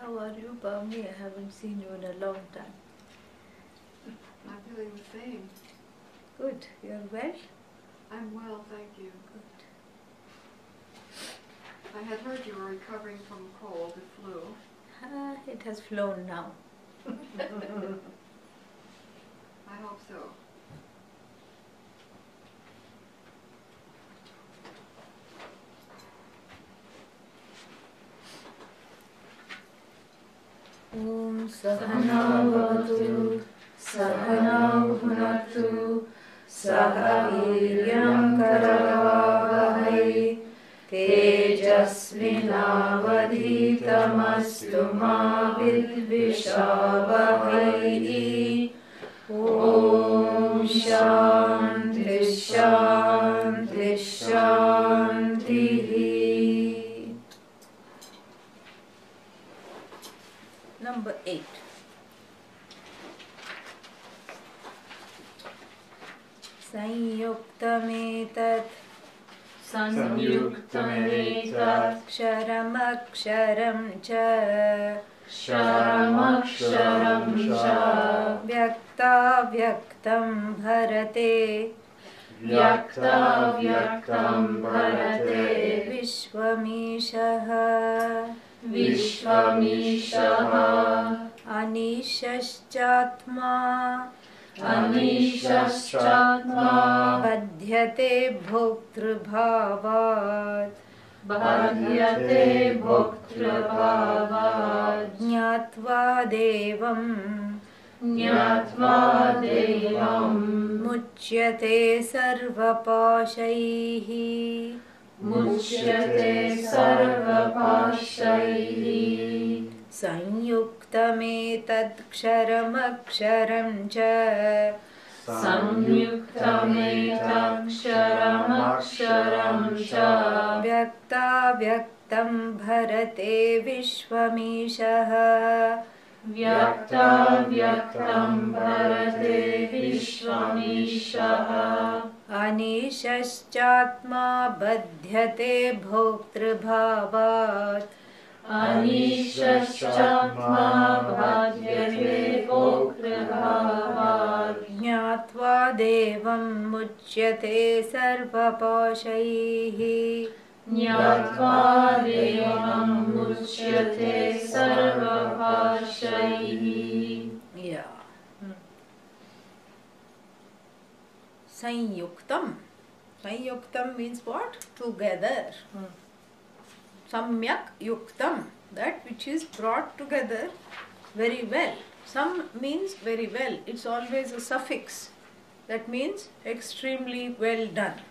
How are you, Pavni? I haven't seen you in a long time. I'm feeling the same. Good. You're well? I'm well, thank you. Good. I had heard you were recovering from a cold, the flu. It has flown now. I hope so. Om Sahana Bhavatu Sahana Bhunatu Saha Viryam Karavavahai Tejasvinavadhitamastu ma vidvishavahai. Om Shanti Shanti Shanti. Number 8. Sanyuktametat Ksharamaksharam cha Vyakta Vyaktam Bharate Vishvamishaha Anishashchatma Badhyate bhoktrubhavat Jnatva devam Muchyate sarvapashaihi Sanyuktametad ksharamaksharam cha Vyakta Vyaktam Bharate Vishvamishaha Anishashchatma Badhyate bhoktrubhavat Jnatva devam muchyate sarvapashaihi Yeah. Sanyuktam. Sanyuktam means what? Together. Samyak yuktam, that which is brought together very well. Sam means very well. It's always a suffix. That means extremely well done.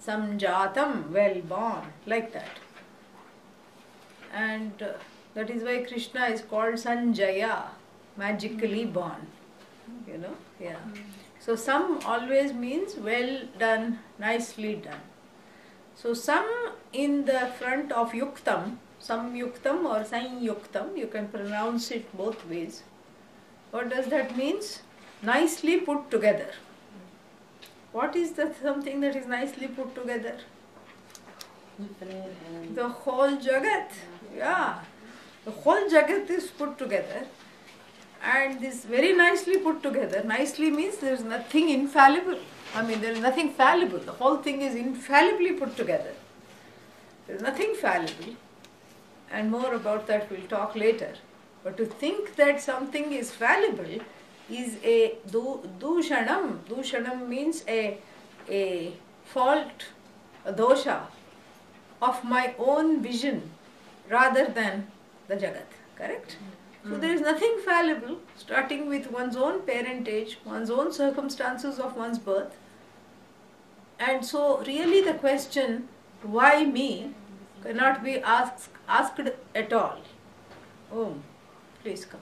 Samjatam, well born, like that. And that is why Krishna is called Sanjaya, magically born. You know, yeah. So sam always means well done, nicely done. So sam in the front of yuktam, samyuktam or sanyuktam, you can pronounce it both ways. What does that mean? Nicely put together. What is the something that is nicely put together? The whole jagat. Yeah. The whole jagat is put together. And this very nicely put together. Nicely means there is nothing infallible. I mean, there is nothing fallible. The whole thing is infallibly put together. There is nothing fallible. And more about that we'll talk later. But to think that something is fallible is a dushanam. Dushanam means a fault, a dosha of my own vision rather than the jagat. Correct? So there is nothing fallible, starting with one's own parentage, one's own circumstances of one's birth. And so really the question, why me, cannot be asked at all. Oh, please come.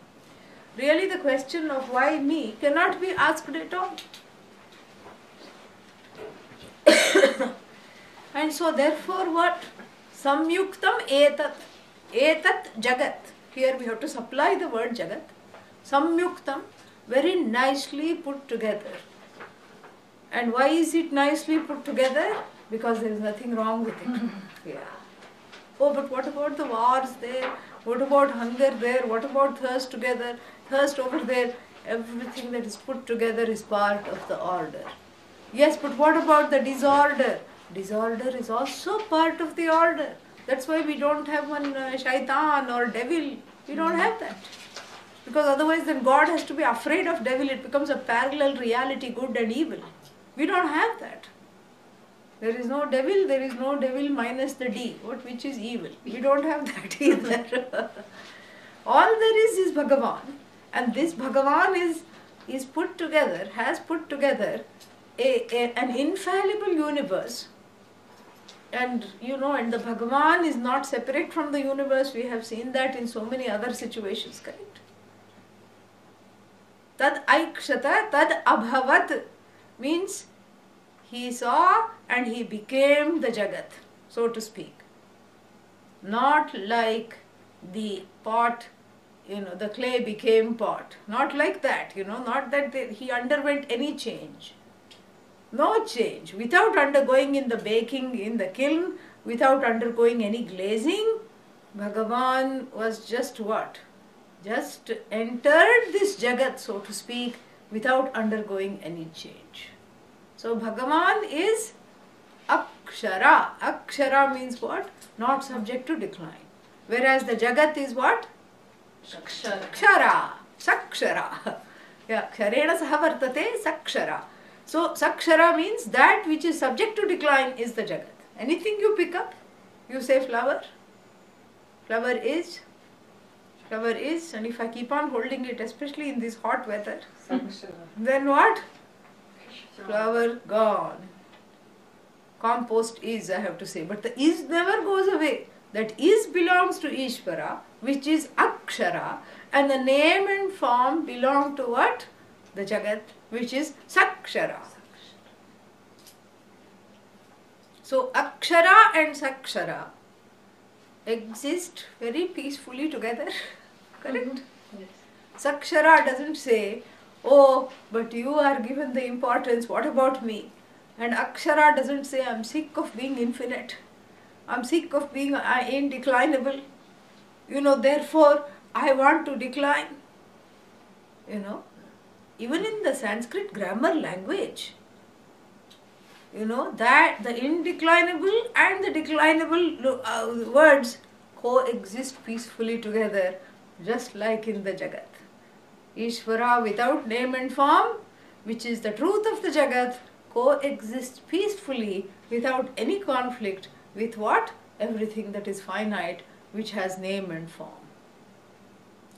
Really the question of why me cannot be asked at all. And so therefore what? Samyuktam etat. Etat jagat. Here we have to supply the word jagat. Samyuktam, very nicely put together. And why is it nicely put together? Because there is nothing wrong with it. Yeah. Oh, but what about the wars there? What about hunger there? What about thirst together? Thirst over there? Everything that is put together is part of the order. Yes, but what about the disorder? Disorder is also part of the order. That's why we don't have one shaitan or devil. We don't have that. Because otherwise then God has to be afraid of devil. It becomes a parallel reality, good and evil. We don't have that. There is no devil minus the D, which is evil. We don't have that either. All there is Bhagavan. And this Bhagavan is put together, has put together an infallible universe. And and the Bhagavan is not separate from the universe. We have seen that in so many other situations, correct? Tad aikshata, tad abhavat means he saw and he became the Jagat, so to speak. Not like the pot, the clay became pot. Not like that, not that he underwent any change. No change. Without undergoing in the baking, in the kiln, without undergoing any glazing, Bhagavan was just what? Just entered this Jagat, so to speak, without undergoing any change. So Bhagavan is Akshara. Akshara means what? Not subject to decline. Whereas the Jagat is what? Kshara. Sakshara. Yeah, Ksharena saha vartate Sakshara. So Sakshara means that which is subject to decline is the Jagat. Anything you pick up, you say flower. Flower is, and if I keep on holding it, especially in this hot weather, then what? Flower gone. Compost is, I have to say. But the is never goes away. That is belongs to Ishvara, which is Akshara, and the name and form belong to what? The Jagat, which is Sakshara. So Akshara and Sakshara exist very peacefully together. Correct? Yes. Sakshara doesn't say, oh, but you are given the importance, what about me? And Akshara doesn't say, I'm sick of being infinite. I'm sick of being indeclinable. Therefore, I want to decline. Even in the Sanskrit grammar language, that the indeclinable and the declinable words coexist peacefully together, just like in the Jagat. Ishvara without name and form, which is the truth of the Jagat, coexists peacefully without any conflict with what? Everything that is finite, which has name and form.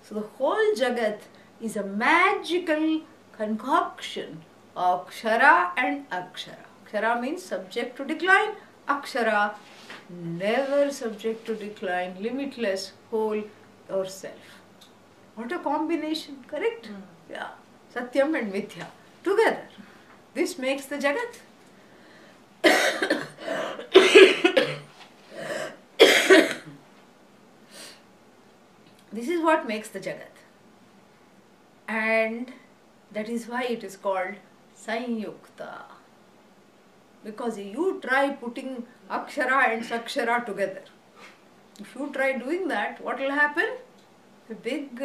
So the whole Jagat is a magical concoction of Kshara and Akshara. Kshara means subject to decline, Akshara never subject to decline, limitless, whole or self. What a combination, correct? Yeah. Satyam and Mithya together. This makes the Jagat. This is what makes the Jagat. And that is why it is called Sanyukta. Because you try putting Akshara and Sakshara together. If you try doing that, what will happen? A big,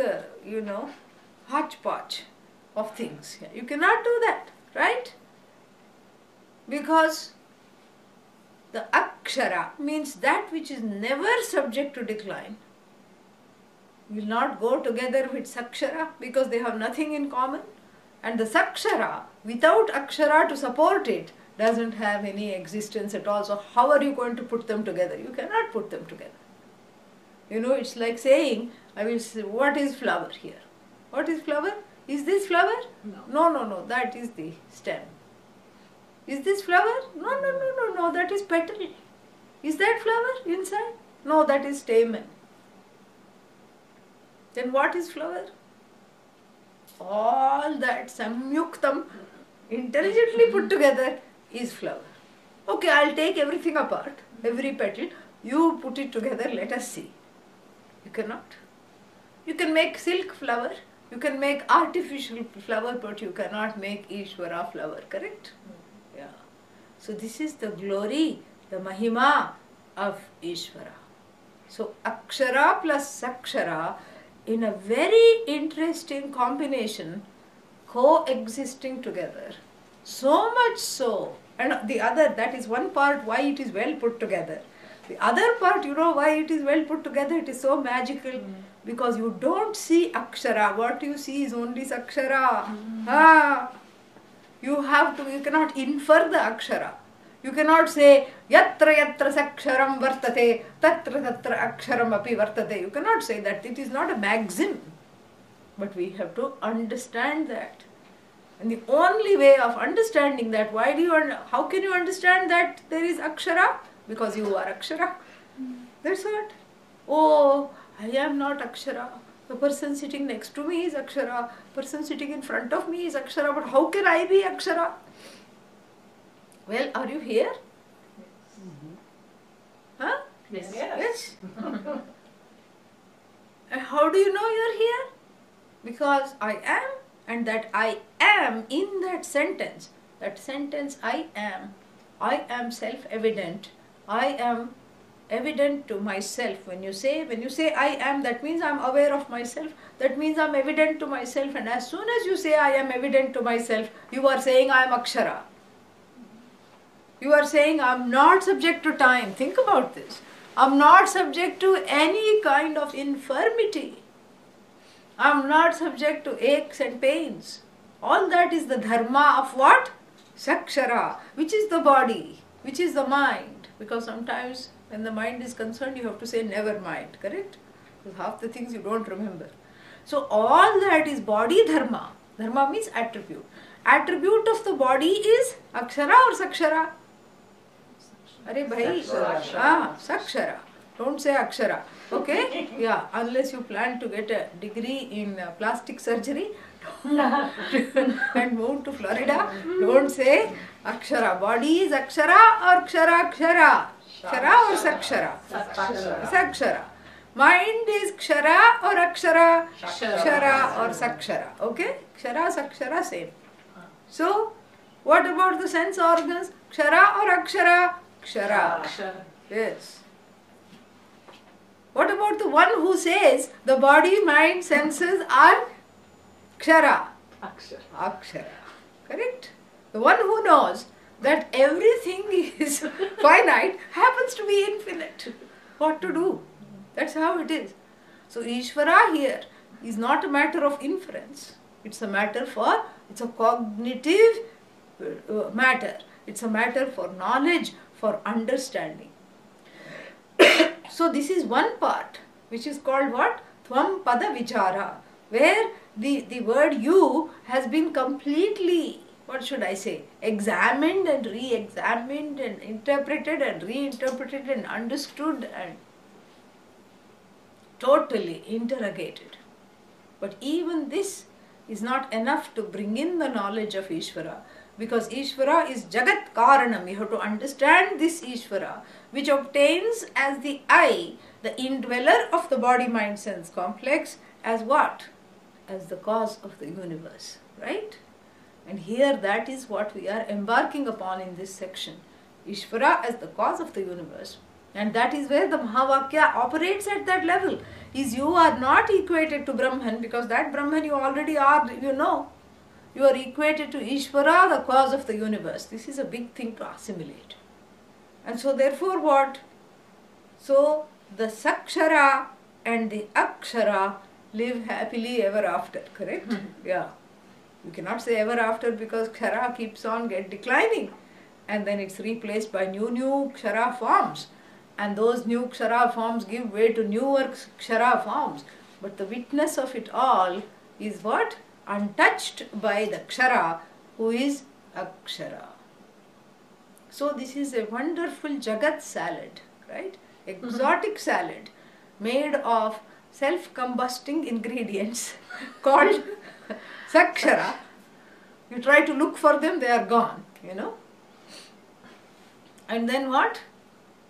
hodgepodge of things. You cannot do that, right? Because the Akshara means that which is never subject to decline will not go together with Sakshara because they have nothing in common. And the Sakshara, without Akshara to support it, doesn't have any existence at all. So how are you going to put them together? You cannot put them together. It's like saying, I will say, what is flower here? What is flower? Is this flower? No, that is the stem. Is this flower? No, that is petal. Is that flower inside? No, that is stamen. Then what is flower? All that samyuktam, intelligently put together, is flower. Okay, I'll take everything apart, every petal, you put it together, let us see. You cannot. You can make silk flower, you can make artificial flower, but you cannot make Ishvara flower, correct? Yeah. So this is the glory, the mahima of Ishvara. So akshara plus sakshara in a very interesting combination, coexisting together. So much so, and the other, that is one part why it is well put together. The other part, you know why it is well put together, it is so magical, because you don't see akshara, what you see is only sakshara. You cannot infer the akshara. You cannot say, yatra yatra saksharam vartate, tatra tatra aksharam api vartate. You cannot say that, it is not a maxim. But we have to understand that. And the only way of understanding that, how can you understand that there is akshara? Because you are akshara. That's what. Oh, I am not akshara. The person sitting next to me is akshara. Person sitting in front of me is akshara. But how can I be akshara? Well, are you here? Huh? Yes. Yes. And how do you know you are here? Because I am, and that I am in that sentence I am self-evident. I am evident to myself. When you say I am, that means I am aware of myself. That means I am evident to myself. And as soon as you say I am evident to myself, you are saying I am akshara. You are saying I am not subject to time. Think about this. I am not subject to any kind of infirmity. I am not subject to aches and pains. All that is the dharma of what? Sakshara, which is the body, which is the mind. Because sometimes when the mind is concerned, you have to say never mind, correct? Because half the things you don't remember. So all that is body dharma. Dharma means attribute. Attribute of the body is akshara or sakshara? Are bhai? Sakshara. Don't say akshara. Okay? Yeah, unless you plan to get a degree in plastic surgery and move to Florida, don't say akshara. Body is akshara or kshara. Kshara or sakshara? Sakshara. Mind is kshara or akshara? Kshara or sakshara. Okay? Kshara, sakshara, same. So, what about the sense organs? Kshara or akshara? Kshara. Yes. What about the one who says the body, mind, senses are kshara? Akshara. Correct? The one who knows that everything is finite happens to be infinite. What to do? That's how it is. So Ishvara here is not a matter of inference. It's a cognitive matter. It's a matter for knowledge, for understanding. So this is one part which is called what? Tvam pada vichara, where the word you has been completely, what should I say, examined and re-examined and interpreted and reinterpreted and understood and totally interrogated. But even this is not enough to bring in the knowledge of Ishvara, because Ishvara is Jagat Karanam. You have to understand this Ishvara, which obtains as the I, the indweller of the body, mind, sense complex, as what? As the cause of the universe, right? And here that is what we are embarking upon in this section. Ishvara as the cause of the universe. And that is where the Mahavakya operates at that level. Is you are not equated to Brahman, because that Brahman you already are, you know. You are equated to Ishvara, the cause of the universe. This is a big thing to assimilate. And so therefore what? So the Sakshara and the Akshara live happily ever after, correct? Yeah. You cannot say ever after, because Kshara keeps on declining. And then it's replaced by new Kshara forms. And those new Kshara forms give way to newer Kshara forms. But the witness of it all is what? Untouched by the Kshara, who is Akshara. So this is a wonderful Jagat salad, right? Exotic salad made of self-combusting ingredients called Sakshara. You try to look for them, they are gone, you know. And then what?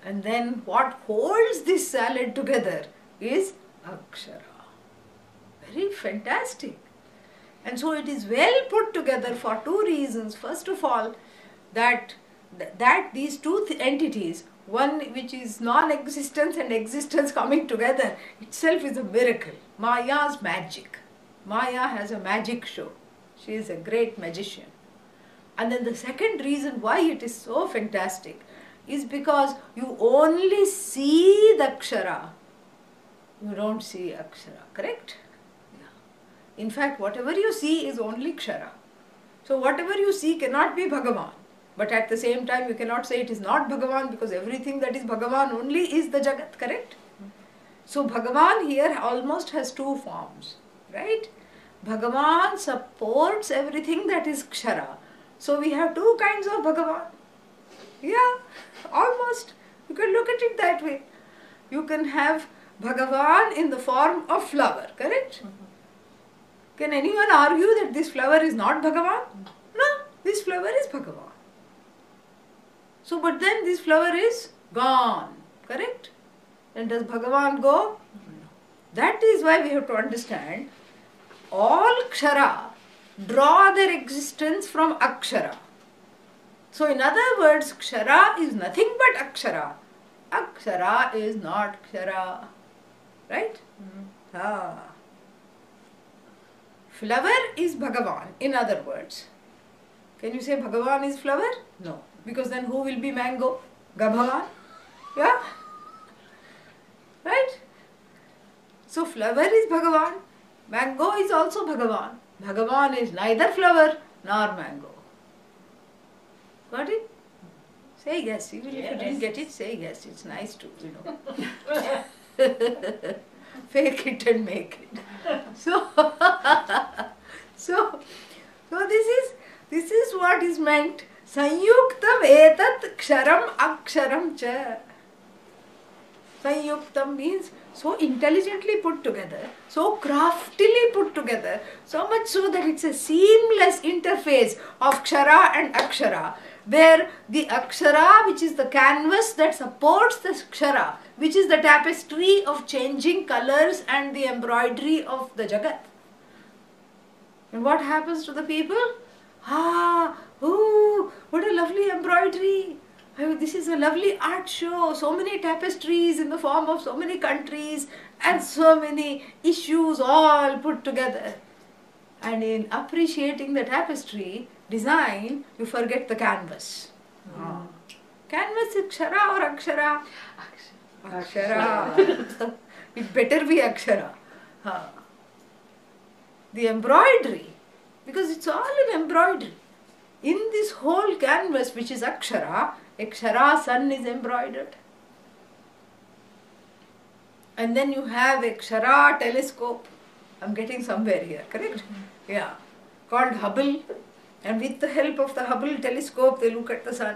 And then what holds this salad together is Akshara. Very fantastic. And so it is well put together for two reasons. First of all, that these two entities, one which is non-existence and existence coming together itself is a miracle. Maya's magic. Maya has a magic show. She is a great magician. And then the second reason why it is so fantastic is because you only see the Akshara. You don't see Akshara, correct? Yeah. In fact, whatever you see is only Kshara. So whatever you see cannot be Bhagavan. But at the same time, you cannot say it is not Bhagavan, because everything that is Bhagavan only is the Jagat, correct? So Bhagavan here almost has two forms, right? Bhagavan supports everything that is Kshara. So we have two kinds of Bhagavan. Yeah, almost. You can look at it that way. You can have Bhagavan in the form of flower, correct? Can anyone argue that this flower is not Bhagavan? No, this flower is Bhagavan. So, but then this flower is gone, correct? And does Bhagavan go? No. That is why we have to understand all Kshara draw their existence from Akshara. So, in other words, Kshara is nothing but Akshara. Akshara is not Kshara. Right? Flower is Bhagavan, in other words. Can you say Bhagavan is flower? No. Because then who will be mango? Gabhavan? Yeah? Right? So flower is Bhagavan. Mango is also Bhagavan. Bhagavan is neither flower nor mango. Got it? Say yes. Even if you didn't get it, say yes. It's nice to, fake it and make it. So this is what is meant. Sanyuktam etat ksharam aksharam cha. Sanyuktam means so intelligently put together, so craftily put together, so much so that it's a seamless interface of kshara and akshara, where the akshara, which is the canvas that supports the kshara, which is the tapestry of changing colors and the embroidery of the Jagat. And what happens to the people? Oh, what a lovely embroidery. This is a lovely art show. So many tapestries in the form of so many countries and so many issues all put together. And in appreciating the tapestry design, you forget the canvas. Canvas is kshara or akshara? Akshara. It better be akshara. The embroidery, because it's all in embroidery. In this whole canvas, which is akshara, Akshara sun is embroidered. And then you have Akshara telescope. I'm getting somewhere here, correct? Yeah. Called Hubble. And with the help of the Hubble telescope, they look at the sun.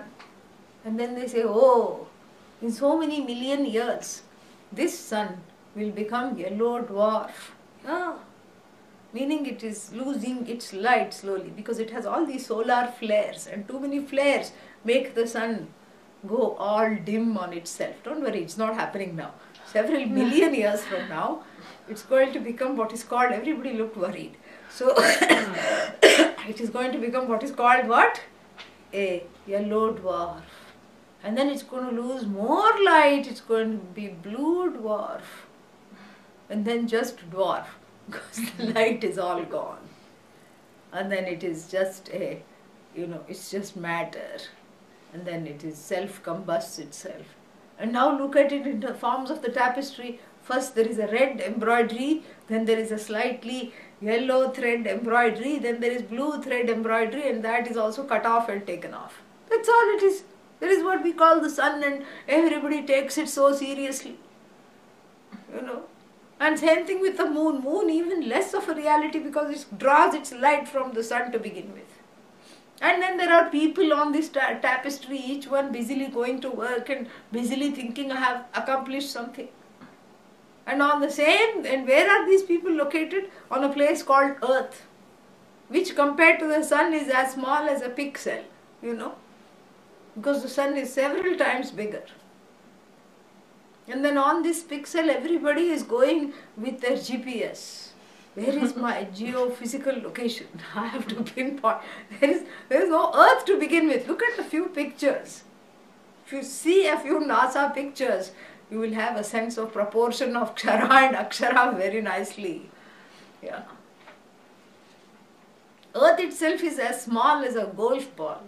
And then they say, oh, in so many million years, this sun will become yellow dwarf. Meaning it is losing its light slowly because it has all these solar flares, and too many flares make the sun go all dim on itself. Don't worry, it's not happening now. Several million years from now, it's going to become what is called, everybody looked worried. So, it is going to become what is called what? A yellow dwarf. And then it's going to lose more light, it's going to be blue dwarf. And then just dwarf, because the light is all gone. And then it is just a, it's just matter. And then it is self-combusts itself. And now look at it in the forms of the tapestry. First there is a red embroidery, then there is a slightly yellow thread embroidery, then there is blue thread embroidery, and that is also cut off and taken off. That's all it is. That is what we call the sun, and everybody takes it so seriously. And same thing with the moon. Moon even less of a reality because it draws its light from the sun to begin with. And then there are people on this tapestry, each one busily going to work and busily thinking I have accomplished something. And on the same, and where are these people located? On a place called Earth, which compared to the sun is as small as a pixel, because the sun is several times bigger. And then on this pixel, everybody is going with their GPS. Where is my geophysical location? I have to pinpoint. There is no Earth to begin with. Look at a few pictures. If you see a few NASA pictures, you will have a sense of proportion of Kshara and Akshara very nicely. Yeah. Earth itself is as small as a golf ball.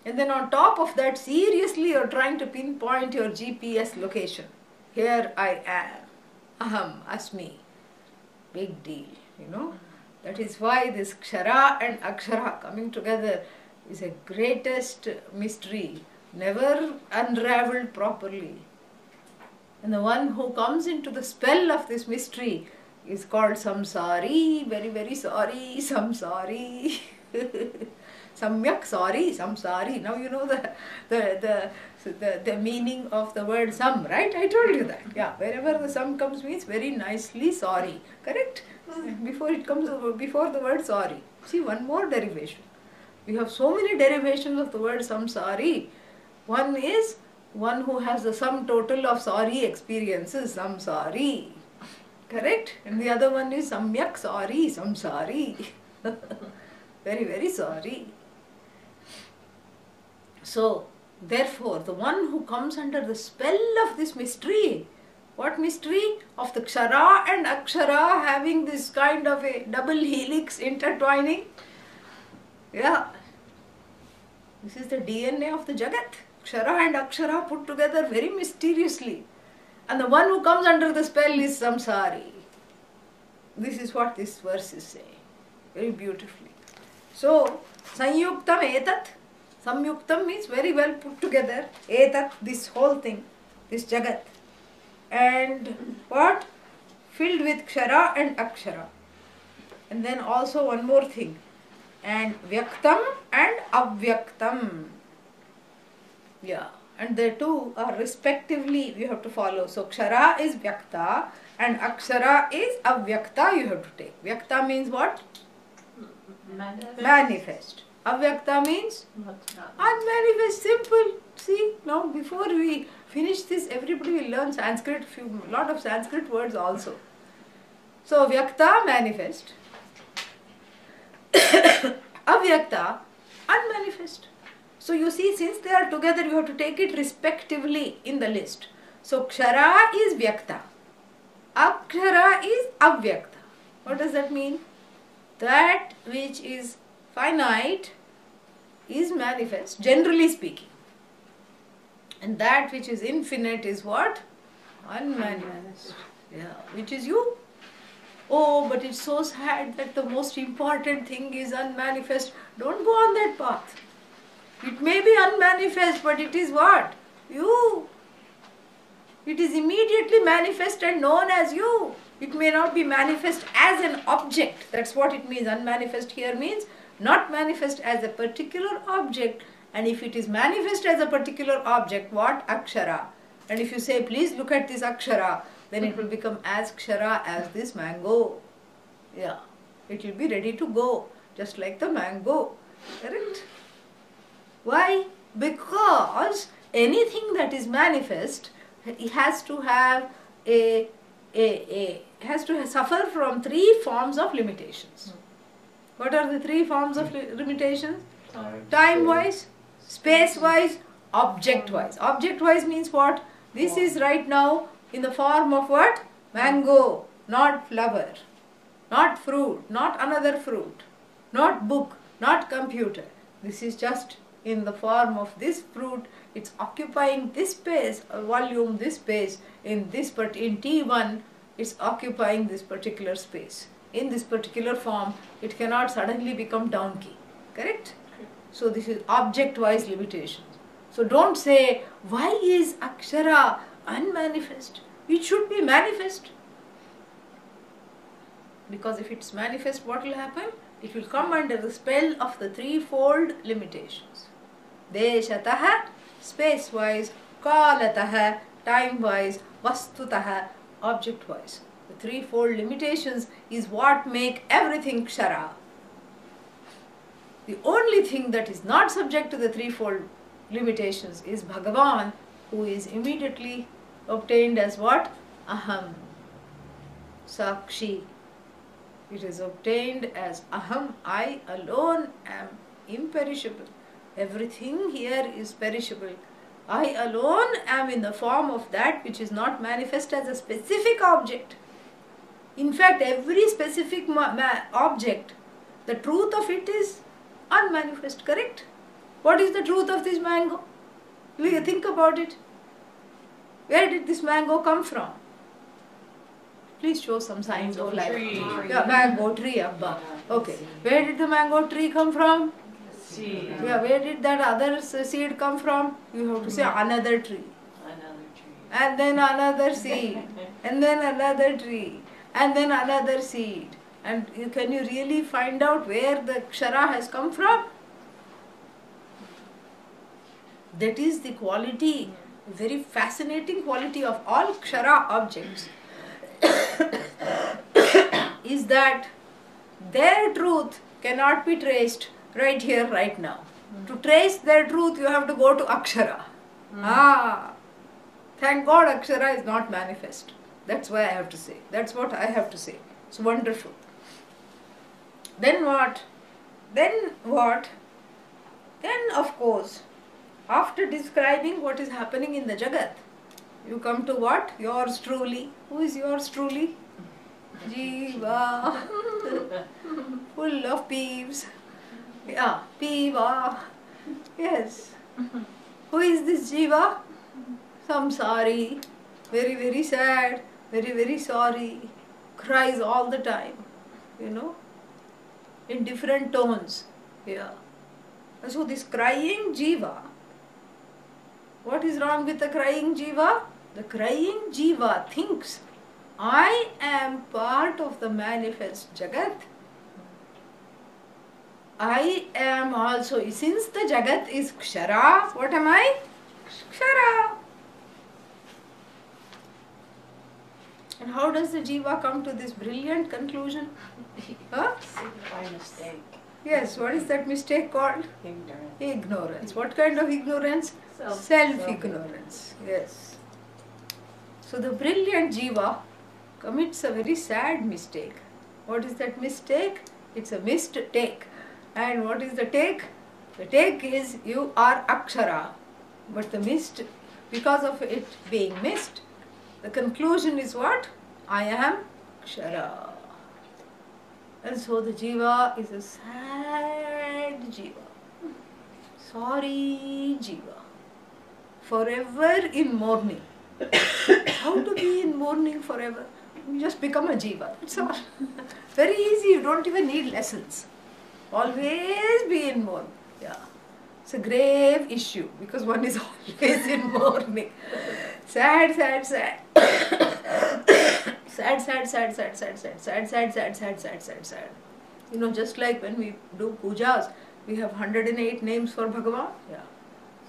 And then on top of that, seriously you're trying to pinpoint your GPS location. Here I am. Aham, Asmi. Big deal, That is why this Kshara and Akshara coming together is a greatest mystery, never unraveled properly. And the one who comes into the spell of this mystery is called samsari, very, very sorry, samsari. Samyak sorry, samsari. Now you know the meaning of the word sam, right? I told you that. Yeah, wherever the sam comes means very nicely sorry. Correct? Before it comes before the word sorry. See, one more derivation. We have so many derivations of the word samsari. One is one who has the sum total of sorry experiences, samsari. Correct? And the other one is samyak sorry, samsari. Very, very sorry. So, therefore, the one who comes under the spell of this mystery, what mystery? Of the Kshara and Akshara having this kind of a double helix intertwining. Yeah. This is the DNA of the Jagat. Kshara and Akshara put together very mysteriously. And the one who comes under the spell is samsari. This is what this verse is saying. Very beautifully. So, Sanyuktam etat. Samyuktam means very well put together. Etat, this whole thing, this Jagat. And what? Filled with Kshara and Akshara. And then also one more thing. And Vyaktam and Avyaktam. Yeah. And the two are respectively, you have to follow. So, Kshara is Vyakta and Akshara is Avyakta you have to take. Vyakta means what? Manifest. Avyakta means? Unmanifest. Simple. See, now before we finish this, everybody will learn Sanskrit, lot of Sanskrit words also. So, Vyakta, manifest. Avyakta, unmanifest. So you see, since they are together, you have to take it respectively in the list. So Kshara is Vyakta. Akshara is Avyakta. What does that mean? That which is finite is manifest, generally speaking. And that which is infinite is what? Unmanifest. Yeah. Which is you. Oh, but it's so sad that the most important thing is unmanifest. Don't go on that path. It may be unmanifest, but it is what? You. It is immediately manifest and known as you. It may not be manifest as an object. That's what it means. Unmanifest here means not manifest as a particular object. And if it is manifest as a particular object, what? Akshara. And if you say, please look at this Akshara, then it will become as Kshara as this mango. Yeah. It will be ready to go, just like the mango. Correct? Why? Because anything that is manifest has to have has to suffer from three forms of limitations. What are the three forms of limitations? Time-wise, space-wise, object-wise. Object-wise means what? This is right now in the form of what? Mango, not flower, not fruit, not another fruit, not book, not computer. This is just in the form of this fruit. It's occupying this space, volume, this space. In T1, it's occupying this particular space. In this particular form, it cannot suddenly become donkey. Correct? So this is object-wise limitations. So don't say, why is Akshara unmanifest? It should be manifest. Because if it's manifest, what will happen? It will come under the spell of the threefold limitations. Deshataha, space-wise, kalataha, time-wise, vastutaha, object-wise. The threefold limitations is what make everything Kshara. The only thing that is not subject to the threefold limitations is Bhagavan, who is immediately obtained as what? Aham, Sakshi. It is obtained as Aham, I alone am imperishable. Everything here is perishable. I alone am in the form of that which is not manifest as a specific object. In fact, every specific object, the truth of it is unmanifest, correct? What is the truth of this mango? Will you think about it? Where did this mango come from? Please show some signs of life. Yeah, mango tree, Abba. Okay. Where did the mango tree come from? Seed. Yeah, where did that other seed come from? You have to say another tree. Another tree. And then another seed. And then another tree. And then another seed. And can you really find out where the kshara has come from? That is the quality, very fascinating quality of all kshara objects. Is that their truth cannot be traced right here, right now. To trace their truth, you have to go to akshara. Thank God akshara is not manifest. That's why I have to say. That's what I have to say. It's wonderful. Then what? Then what? Then of course, after describing what is happening in the Jagat, you come to what? Yours truly. Who is yours truly? Jiva. Full of peeves. Yeah, Piva. Yes. Who is this Jiva? Samsari. Very, very sad. Very, very sorry. Cries all the time. You know. In different tones. Yeah. And so this crying Jiva. What is wrong with the crying Jiva? The crying Jiva thinks, I am part of the manifest Jagat. I am also, since the Jagat is Kshara, what am I? Kshara. And how does the Jiva come to this brilliant conclusion? Huh? By mistake. Yes, what is that mistake called? Ignorance. Ignorance. What kind of ignorance? Self-ignorance. Yes. So the brilliant Jiva commits a very sad mistake. What is that mistake? It's a missed take. And what is the take? The take is you are Akshara. But the missed, because of it being missed, the conclusion is what? I am Kshara. And so the Jiva is a sad Jiva. Sorry Jiva. Forever in mourning. How to be in mourning forever? You just become a Jiva. That's all. Very easy. You don't even need lessons. Always be in mourning. Yeah. It's a grave issue because one is always in mourning. Sad, sad, sad. Sad, sad, sad, sad, sad, sad, sad, sad, sad, sad, sad, sad, sad. You know, just like when we do pujas, we have 108 names for Bhagavan. Yeah.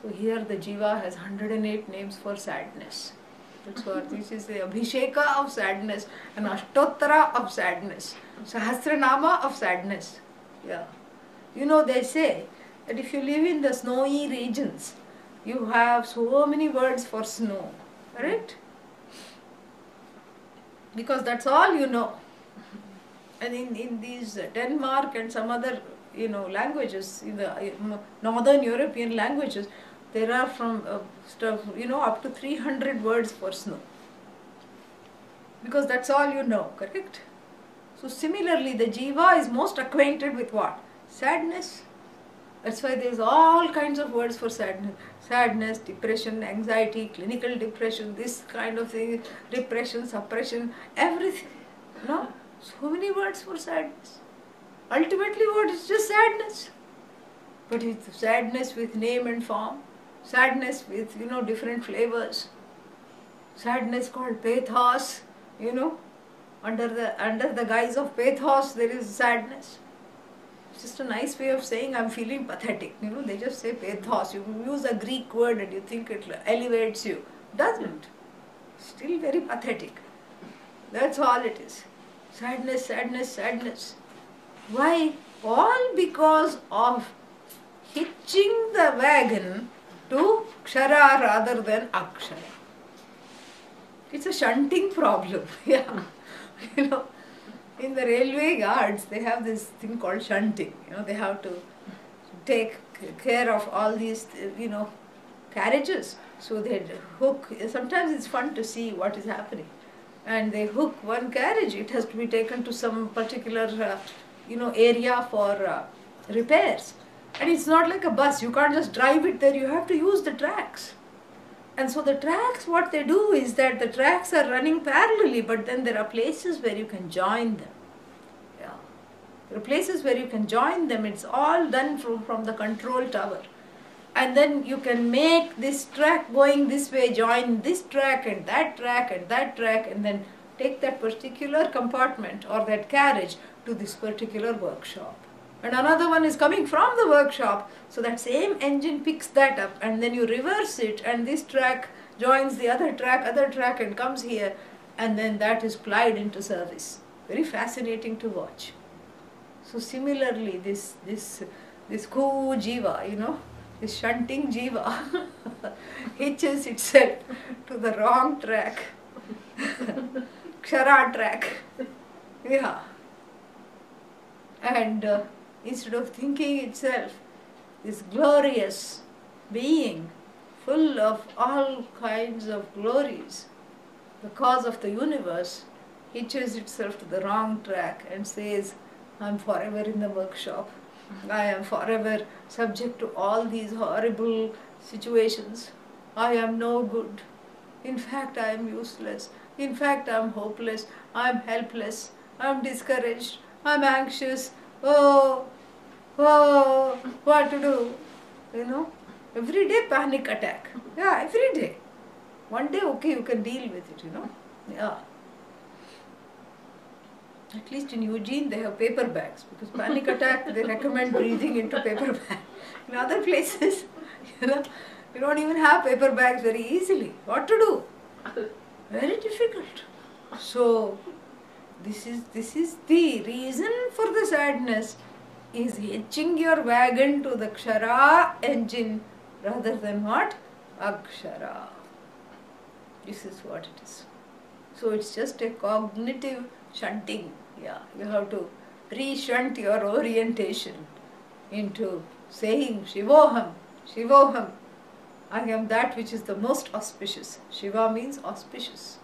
So here the Jiva has 108 names for sadness. That's what this is, the Abhisheka of sadness, an Ashtottara of sadness, Sahasranama of sadness. Yeah. You know, they say that if you live in the snowy regions, you have so many words for snow. Correct? Because that's all you know. And in these Denmark and some other, languages, in the northern European languages, there are from stuff, up to 300 words for snow. Because that's all you know, correct? So similarly, the Jiva is most acquainted with what? Sadness. That's why there's all kinds of words for sadness. Sadness, depression, anxiety, clinical depression, this kind of thing, depression, suppression, everything. No? So many words for sadness. Ultimately what is just sadness. But it's sadness with name and form. Sadness with, different flavors. Sadness called pathos, Under the guise of pathos there is sadness. It's just a nice way of saying I'm feeling pathetic. They just say pathos. You use a Greek word and you think it elevates you. Doesn't. Still very pathetic. That's all it is. Sadness, sadness, sadness. Why? All because of hitching the wagon to Kshara rather than Akshara. It's a shunting problem. Yeah. In the railway yards, they have this thing called shunting. They have to take care of all these, carriages. So they hook, sometimes it's fun to see what is happening. And they hook one carriage, it has to be taken to some particular area for repairs. And it's not like a bus, you can't just drive it there, you have to use the tracks. And so the tracks, what they do is that the tracks are running parallelly, but then there are places where you can join them. Yeah. There are places where you can join them. It's all done from the control tower. And then you can make this track going this way, join this track and that track and that track, and then take that particular compartment or that carriage to this particular workshop. And another one is coming from the workshop, so that same engine picks that up, and then you reverse it, and this track joins the other track and comes here, and then that is plied into service. Very fascinating to watch. So similarly, this koo jiva, this shunting jiva hitches itself to the wrong track, kshara track. Yeah. And instead of thinking itself, this glorious being, full of all kinds of glories, the cause of the universe, hitches itself to the wrong track and says, I'm forever in the workshop. I am forever subject to all these horrible situations. I am no good. In fact, I am useless. In fact, I am hopeless. I am helpless. I am discouraged. I am anxious. Oh, what to do? Every day panic attack. Yeah, every day. One day, okay, you can deal with it, Yeah. At least in Eugene, they have paper bags, because panic attack, they recommend breathing into paper bag. In other places, you don't even have paper bags very easily. What to do? Very difficult. So, this is the reason for the sadness, is hitching your wagon to the kshara engine rather than what? Akshara. This is what it is. So it's just a cognitive shunting. Yeah, you have to re-shunt your orientation into saying Shivoham, Shivoham. I am that which is the most auspicious. Shiva means auspicious.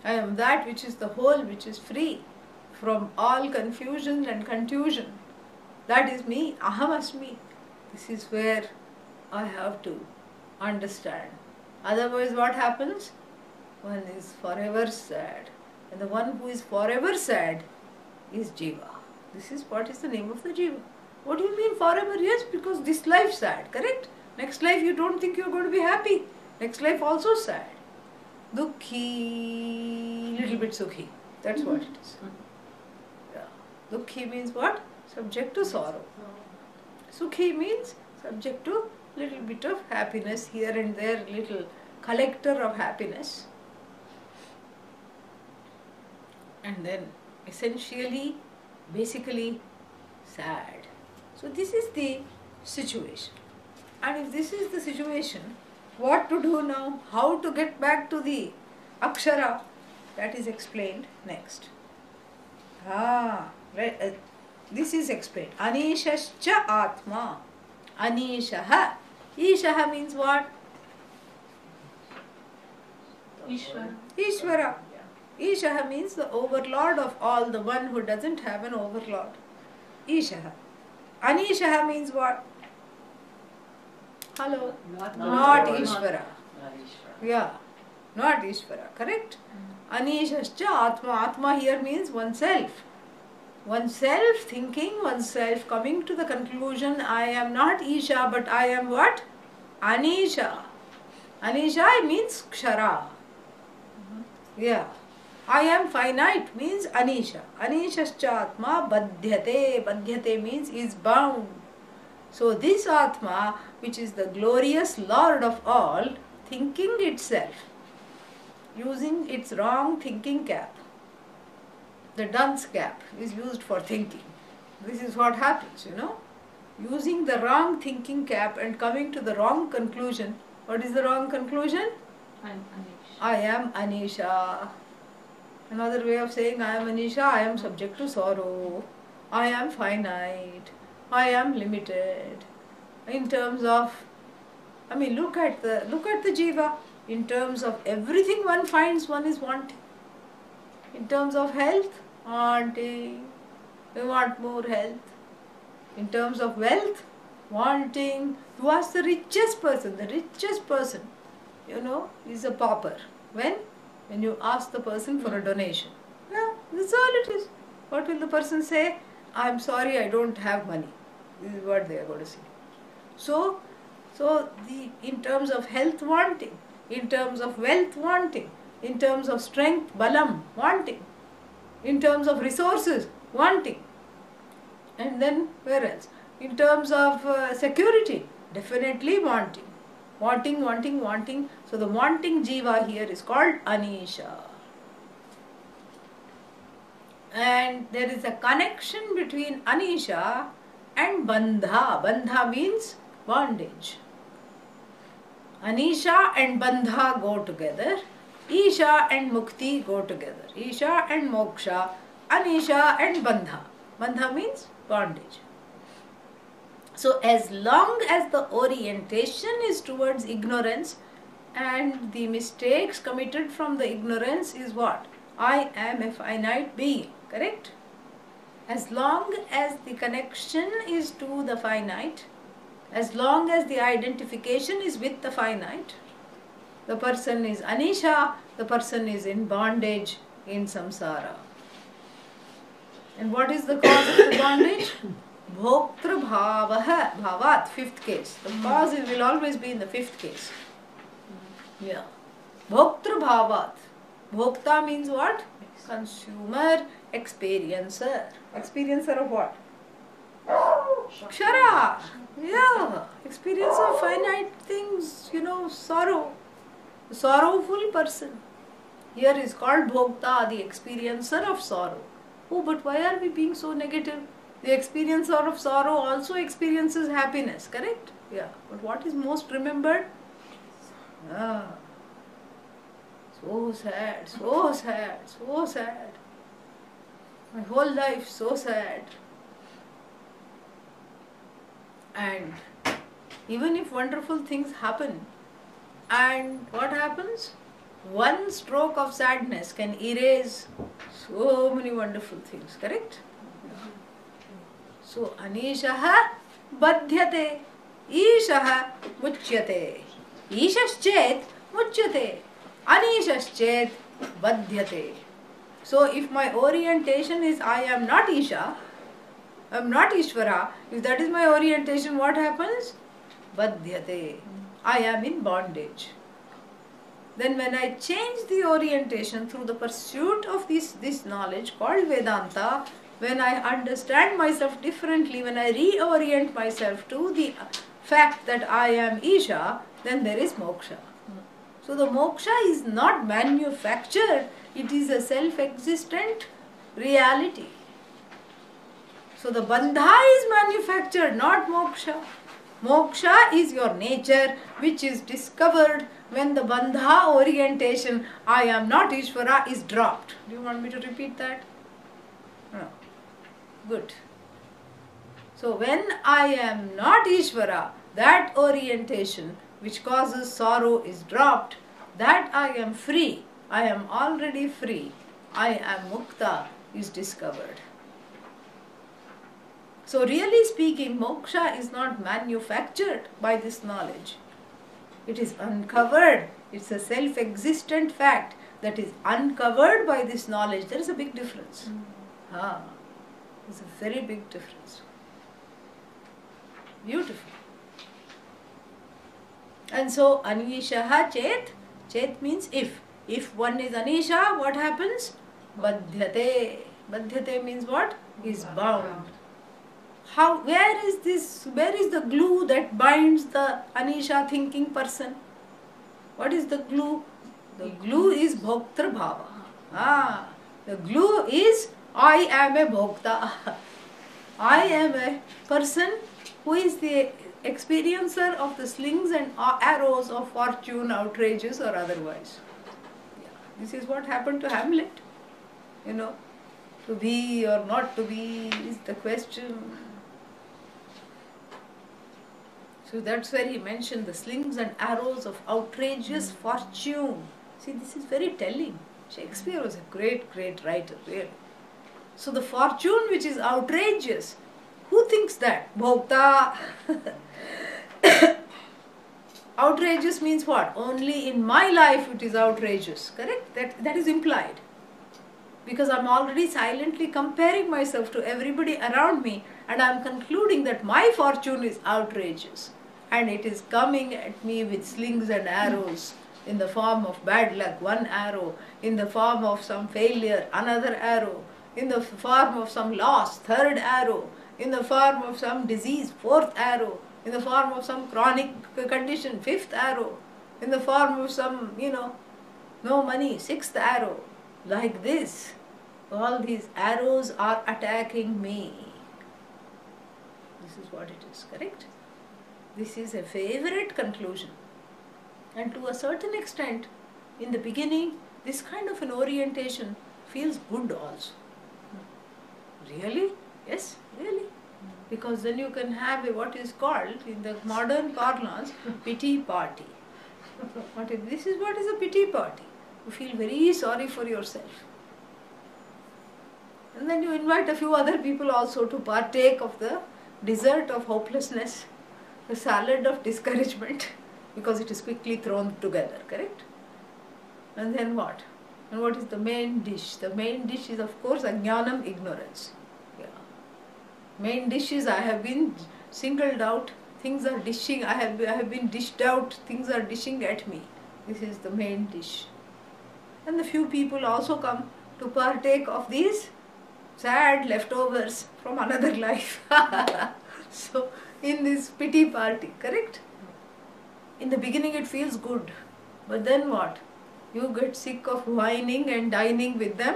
I am that which is the whole, which is free from all confusion and contusion. That is me, Aham Asmi. This is where I have to understand. Otherwise what happens? One is forever sad. And the one who is forever sad is Jiva. This is what is the name of the Jiva. What do you mean forever? Yes, because this life sad, correct? Next life you don't think you are going to be happy. Next life also sad. Dukhi, little bit sukhi. That's what it is. Yeah. Dukhi means what? Subject to sorrow. Sukhi means subject to little bit of happiness here and there, little collector of happiness. And then essentially, basically sad. So this is the situation. And if this is the situation, what to do now? How to get back to the akshara? That is explained next. Right. This is explained. Anishascha atma. Anishaha. Ishaha means what? Ishvara. Ishvara. Ishaha means the overlord of all, the one who doesn't have an overlord. Ishaha. Anishaha means what? Hello? Not Ishvara. Yeah, not Ishvara, correct? Anishascha Atma. Atma here means oneself. Oneself thinking, oneself coming to the conclusion, I am not Isha, but I am what? Anisha. Anisha means Kshara. Yeah. I am finite means Anisha. Anishascha Atma Badhyate. Badhyate means is bound. So this Atma, which is the glorious Lord of all, thinking itself, using its wrong thinking cap. The dunce cap is used for thinking. This is what happens, Using the wrong thinking cap and coming to the wrong conclusion. What is the wrong conclusion? I am Anisha. Another way of saying I am Anisha, I am subject to sorrow. I am finite. I am limited. In terms of I mean, look at the jiva. In terms of everything one finds, one is wanting. In terms of health, wanting. You want more health. In terms of wealth, wanting. You ask the richest person, is a pauper. When you ask the person for a donation. Yeah, that's all it is. What will the person say? I'm sorry, I don't have money. This is what they are going to say. So in terms of health, wanting. In terms of wealth, wanting. In terms of strength, balam, wanting. In terms of resources, wanting. And then where else? In terms of security, definitely wanting. Wanting. So the wanting jiva here is called anisha. And there is a connection between anisha and bandha. Bandha means bondage. Anisha and bandha go together. Isha and mukti go together. Isha and moksha. Anisha and bandha. Bandha means bondage. So as long as the orientation is towards ignorance and the mistakes committed from the ignorance is what? I am a finite being. Correct? As long as the connection is to the finite, as long as the identification is with the finite, the person is anisha, the person is in bondage, in samsara. And what is the cause of the bondage? Bhoktra bhavaha, bhavat, fifth case. The cause will always be in the fifth case. Yeah. Bhoktra bhavat. Bhokta means what? Consumer, experiencer. Experiencer of what? Kshara. Yeah. Experience of finite things, sorrow. Sorrowful person. Here is called Bhokta, the experiencer of sorrow. Oh, but why are we being so negative? The experiencer of sorrow also experiences happiness, correct? Yeah. But what is most remembered? So sad, so sad, so sad. My whole life so sad. And even if wonderful things happen, and what happens? One stroke of sadness can erase so many wonderful things, correct? So, anishaha badhyate, ishaha muchyate, ishaschet muchyate, anishaschet badhyate. So, if my orientation is I am not Isha, I am not Ishvara, if that is my orientation, what happens? Badhyate. I am in bondage. Then when I change the orientation through the pursuit of this knowledge called Vedanta, when I understand myself differently, when I reorient myself to the fact that I am Isha, then there is moksha. So the moksha is not manufactured, it is a self-existent reality. So the bandha is manufactured, not moksha. Moksha is your nature, which is discovered when the bandha orientation, I am not Ishvara, is dropped. Do you want me to repeat that? No. Good. So when I am not Ishvara, that orientation which causes sorrow is dropped, that I am free, I am already free, I am mukta is discovered. So really speaking, moksha is not manufactured by this knowledge. It is uncovered. It's a self-existent fact that is uncovered by this knowledge. There is a big difference. There's a very big difference. Beautiful. And so, anishaha chet. Chet means if. If one is anisha, what happens? Badhyate. Badhyate means what? Is bound. Where is the glue that binds the anisha thinking person? What is the glue? The glue is bhoktra bhava. The glue is I am a bhokta. I am a person who is the experiencer of the slings and arrows of fortune, outrageous or otherwise. This is what happened to Hamlet. To be or not to be is the question. So that's where he mentioned the slings and arrows of outrageous fortune. See, this is very telling. Shakespeare was a great, great writer, really. So the fortune which is outrageous, who thinks that? Bhokta. Outrageous means what? Only in my life it is outrageous. Correct? That is implied. Because I'm already silently comparing myself to everybody around me, and I'm concluding that my fortune is outrageous. And it is coming at me with slings and arrows in the form of bad luck, one arrow, in the form of some failure, another arrow, in the form of some loss, third arrow, in the form of some disease, fourth arrow, in the form of some chronic condition, fifth arrow, in the form of some, no money, sixth arrow. Like this, all these arrows are attacking me. This is what it is, correct? This is a favorite conclusion. And to a certain extent, in the beginning, this kind of an orientation feels good also. Really? Yes, really. Because then you can have what is called, in the modern parlance, pity party. This is what is a pity party. You feel very sorry for yourself. And then you invite a few other people also to partake of the dessert of hopelessness, the salad of discouragement, because it is quickly thrown together, correct? And then what? And what is the main dish? The main dish is, of course, ajnanam, ignorance. Main dish is, I have been singled out, things are dishing, I have been dished out, things are dishing at me. This is the main dish. And the few people also come to partake of these sad leftovers from another life. So, in this pity party, correct? In the beginning it feels good, but then what? You get sick of whining and dining with them,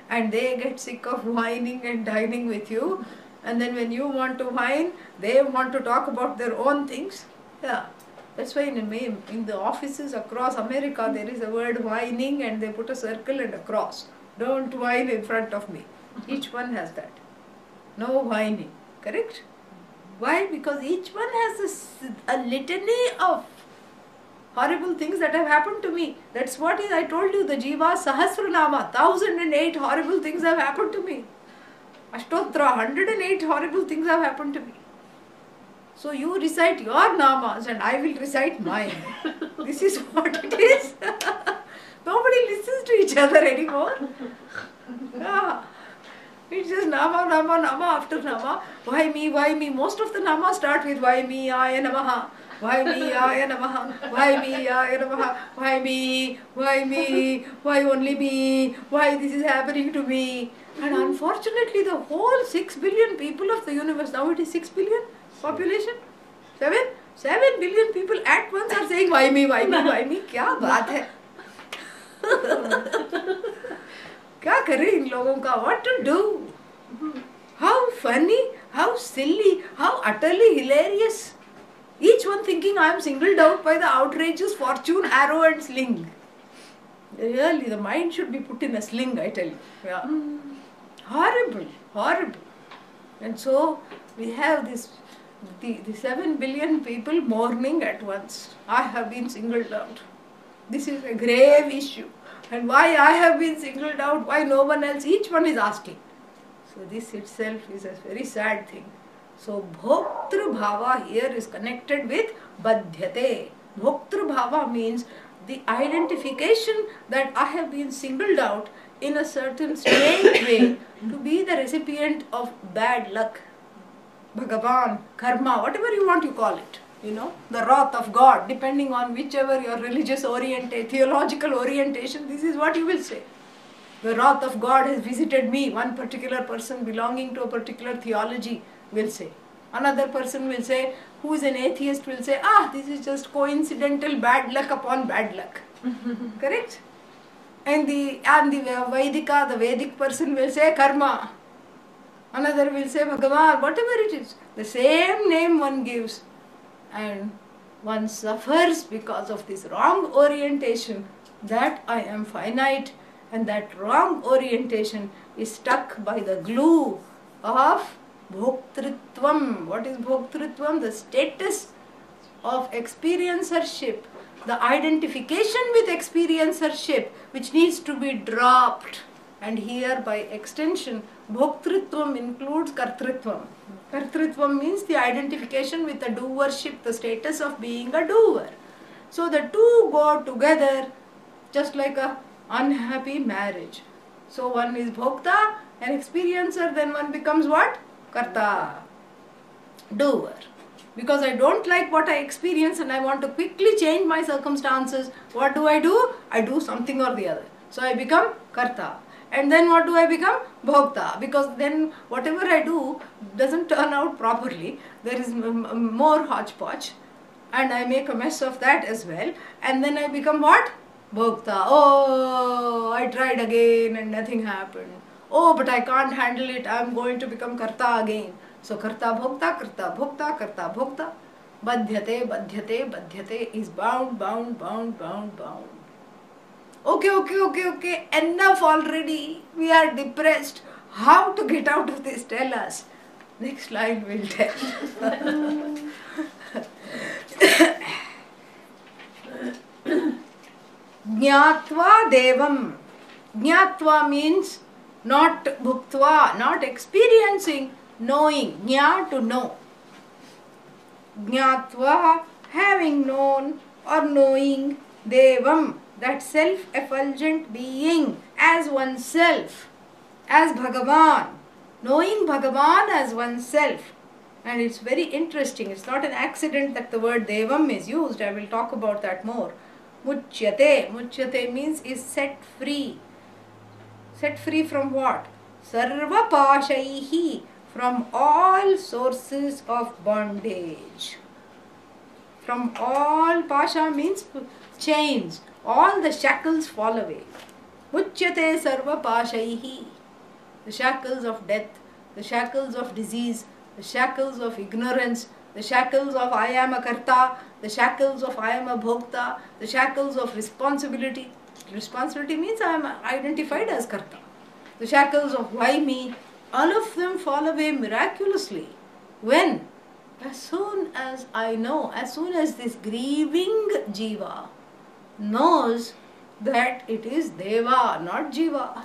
and they get sick of whining and dining with you. And then when you want to whine, they want to talk about their own things. Yeah, that's why in the offices across America there is a word whining, and they put a circle and a cross. Don't whine in front of me. Each one has that. No whining, correct? Why? Because each one has a litany of horrible things that have happened to me. That's what I told you, the Jiva Sahasranama, 1008 horrible things have happened to me. Ashtotra, 108 horrible things have happened to me. So you recite your namas and I will recite mine. This is what it is. Nobody listens to each other anymore. Yeah. It's just nama, nama, nama after nama. Why me, why me? Most of the namas start with why me, aya namaha. Why me, aya namaha. Why me, aya namaha. Why me, why only me? Why this is happening to me? And unfortunately, the whole 6 billion people of the universe, now it is 6 billion population? 7 billion people at once are saying, why me, why me, why me? Kya baat hai? Kya kare in logon ka? What to do? How funny, how silly, how utterly hilarious. Each one thinking I am singled out by the outrageous fortune, arrow and sling. Really, the mind should be put in a sling, I tell you. Yeah. Horrible, horrible. And so we have the 7 billion people mourning at once. I have been singled out. This is a grave issue. And why I have been singled out, why no one else, each one is asking. So this itself is a very sad thing. So Bhoktru Bhava here is connected with Badhyate. Bhoktru Bhava means the identification that I have been singled out in a certain strange way to be the recipient of bad luck, Bhagavan, karma, whatever you want to call it, the wrath of God, depending on whichever your religious theological orientation, this is what you will say. The wrath of God has visited me, one particular person belonging to a particular theology will say. Another person will say, who is an atheist will say, this is just coincidental bad luck upon bad luck. Correct? And the Vaidika, the Vedic person will say karma. Another will say Bhagavan, whatever it is. The same name one gives. And one suffers because of this wrong orientation that I am finite, and that wrong orientation is stuck by the glue of Bhoktritvam. What is Bhoktritvam? The status of experiencership, the identification with experiencership, which needs to be dropped. And here, by extension, bhoktritvam includes kartritvam. Kartritvam means the identification with the doership, the status of being a doer. So the two go together just like a unhappy marriage. So one is bhokta, an experiencer, then one becomes what? Karta, doer. Because I don't like what I experience and I want to quickly change my circumstances, what do? I do something or the other. So I become karta. And then what do I become? Bhokta. Because then whatever I do doesn't turn out properly. There is more hodgepodge. And I make a mess of that as well. And then I become what? Bhokta. Oh, I tried again and nothing happened. Oh, but I can't handle it. I am going to become karta again. So karta bhokta, karta bhokta, karta bhokta. Badhyate, badhyate, badhyate is bound, bound, bound, bound, bound. Okay. Enough already. We are depressed. How to get out of this? Tell us. Next line will tell. Jnatva devam. Jnatva means not bhuktva, not experiencing, knowing. Jna, to know. Jnatva, having known or knowing, devam, that self-effulgent being as oneself, as Bhagavan, knowing Bhagavan as oneself. And it's very interesting, it's not an accident that the word devam is used. I will talk about that more. Muchyate, muchyate means is set free. Set free from what? Sarva pashaihi, from all sources of bondage. From all, pasha means chains. All the shackles fall away. Muchyate sarva pashaihi. The shackles of death, the shackles of disease, the shackles of ignorance, the shackles of I am a karta, the shackles of I am a bhokta, the shackles of responsibility. Responsibility means I am identified as karta. The shackles of why me, all of them fall away miraculously. When? As soon as I know, as soon as this grieving jiva knows that it is Deva, not Jiva.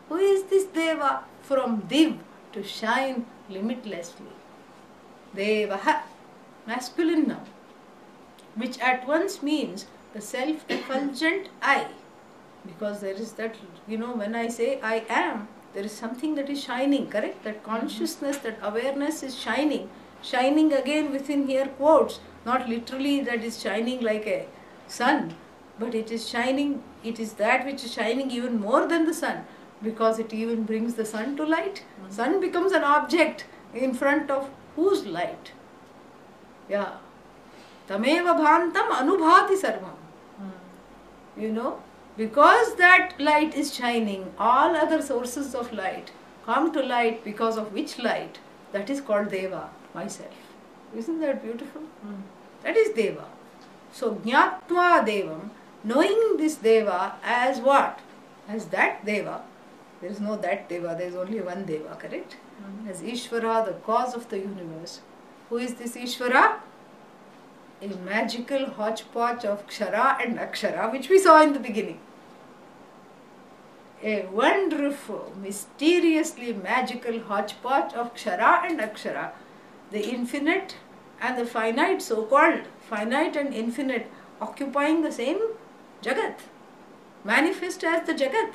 Who is this Deva? From Div, to shine limitlessly. Devaha, masculine now, which at once means the self-effulgent I. Because there is that, when I say I am, there is something that is shining, correct? That consciousness, that awareness is shining. Shining again within here quotes, not literally that is shining like a sun, but it is shining, it is that which is shining even more than the sun, because it even brings the sun to light. Sun becomes an object in front of whose light? Yeah. Tameva bhantam anubhati sarvam. Because that light is shining, all other sources of light come to light, because of which light? That is called Deva, myself. Isn't that beautiful? That is Deva. So, Jnatva Devam, knowing this Deva as what? As that Deva. There is no that Deva, there is only one Deva, correct? As Ishvara, the cause of the universe. Who is this Ishvara? A magical hodgepodge of Kshara and Akshara, which we saw in the beginning. A wonderful, mysteriously magical hodgepodge of Kshara and Akshara, the infinite and the finite, so-called finite and infinite, occupying the same Jagat, manifest as the Jagat.